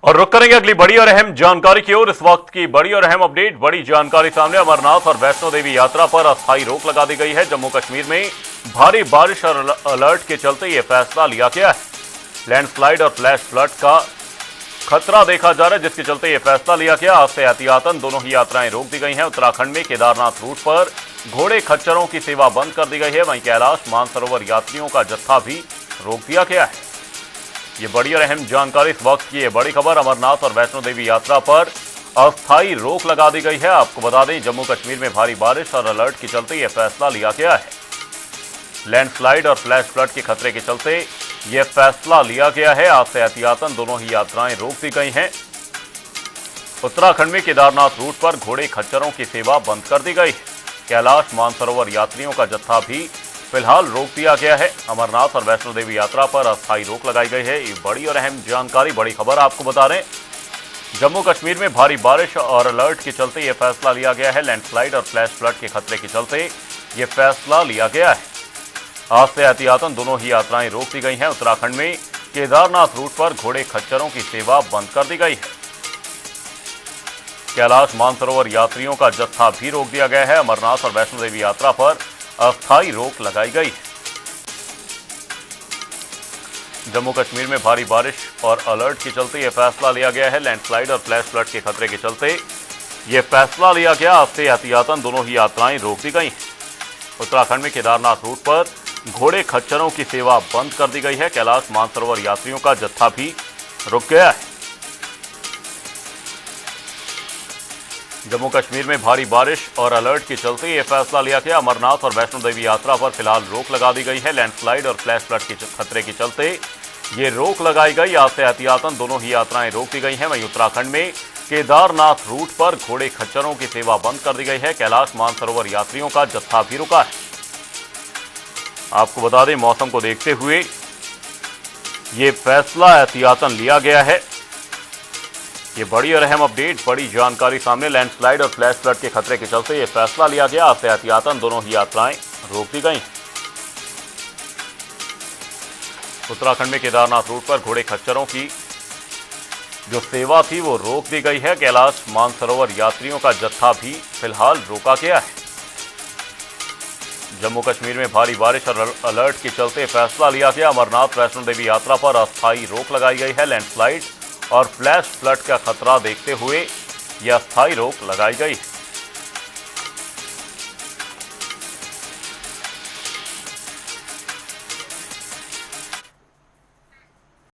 और रुक करेंगे अगली बड़ी और अहम जानकारी की ओर। इस वक्त की बड़ी और अहम अपडेट, बड़ी जानकारी सामने। अमरनाथ और वैष्णो देवी यात्रा पर अस्थायी रोक लगा दी गई है। जम्मू कश्मीर में भारी बारिश और अलर्ट के चलते यह फैसला लिया गया है। लैंडस्लाइड और फ्लैश फ्लड का खतरा देखा जा रहा है, जिसके चलते यह फैसला लिया गया। आज से एहतियातन दोनों ही यात्राएं रोक दी गई हैं। उत्तराखंड में केदारनाथ रूट पर घोड़े खच्चरों की सेवा बंद कर दी गई है। वहीं कैलाश मानसरोवर यात्रियों का जत्था भी रोक दिया गया है। ये बड़ी और अहम जानकारी, इस वक्त की ये बड़ी खबर। अमरनाथ और वैष्णो देवी यात्रा पर अस्थायी रोक लगा दी गई है। आपको बता दें, जम्मू कश्मीर में भारी बारिश और अलर्ट के चलते यह फैसला लिया गया है। लैंडस्लाइड और फ्लैश फ्लड के खतरे के चलते यह फैसला लिया गया है। आज से एहतियातन दोनों ही यात्राएं रोक दी गई हैं। उत्तराखंड में केदारनाथ रूट पर घोड़े खच्चरों की सेवा बंद कर दी गई है। कैलाश मानसरोवर यात्रियों का जत्था भी फिलहाल रोक दिया गया है। अमरनाथ और वैष्णो देवी यात्रा पर अस्थायी रोक लगाई गई है। ये बड़ी और अहम जानकारी, बड़ी खबर आपको बता रहे हैं। जम्मू कश्मीर में भारी बारिश और अलर्ट के चलते यह फैसला लिया गया है। लैंडस्लाइड और फ्लैश फ्लड के खतरे के चलते यह फैसला लिया गया है। आज से एहतियातन दोनों ही यात्राएं रोक दी गई हैं। उत्तराखंड में केदारनाथ रूट पर घोड़े खच्चरों की सेवा बंद कर दी गई है। कैलाश मानसरोवर यात्रियों का जत्था भी रोक दिया गया है। अमरनाथ और वैष्णो देवी यात्रा पर अस्थायी रोक लगाई गई है। जम्मू कश्मीर में भारी बारिश और अलर्ट के चलते यह फैसला लिया गया है। लैंडस्लाइड और फ्लैश फ्लड के खतरे के चलते यह फैसला लिया गया। आज से एहतियातन दोनों ही यात्राएं रोक दी गई हैं। उत्तराखंड में केदारनाथ रूट पर घोड़े खच्चरों की सेवा बंद कर दी गई है। कैलाश मानसरोवर यात्रियों का जत्था भी रुक गया है। जम्मू कश्मीर में भारी बारिश और अलर्ट के चलते यह फैसला लिया गया। अमरनाथ और वैष्णो देवी यात्रा पर फिलहाल रोक लगा दी गई है। लैंडस्लाइड और फ्लैश फ्लड के खतरे के चलते ये रोक लगाई गई। आज से एहतियातन दोनों ही यात्राएं रोक दी गई हैं। वहीं उत्तराखंड में केदारनाथ रूट पर घोड़े खच्चरों की सेवा बंद कर दी गई है। कैलाश मानसरोवर यात्रियों का जत्था भी रुका है। आपको बता दें, मौसम को देखते हुए ये फैसला एहतियातन लिया गया है। ये बड़ी और अहम अपडेट, बड़ी जानकारी सामने। लैंडस्लाइड और फ्लैश फ्लड के खतरे के चलते यह फैसला लिया गया। आज से एहतियातन दोनों ही यात्राएं रोक दी गई। उत्तराखंड में केदारनाथ रूट पर घोड़े खच्चरों की जो सेवा थी वो रोक दी गई है। कैलाश मानसरोवर यात्रियों का जत्था भी फिलहाल रोका गया है। जम्मू कश्मीर में भारी बारिश और अलर्ट के चलते फैसला लिया गया। अमरनाथ वैष्णो देवी यात्रा पर अस्थायी रोक लगाई गई है। लैंडस्लाइड और फ्लैश फ्लड का खतरा देखते हुए यह अस्थायी रोक लगाई गई है।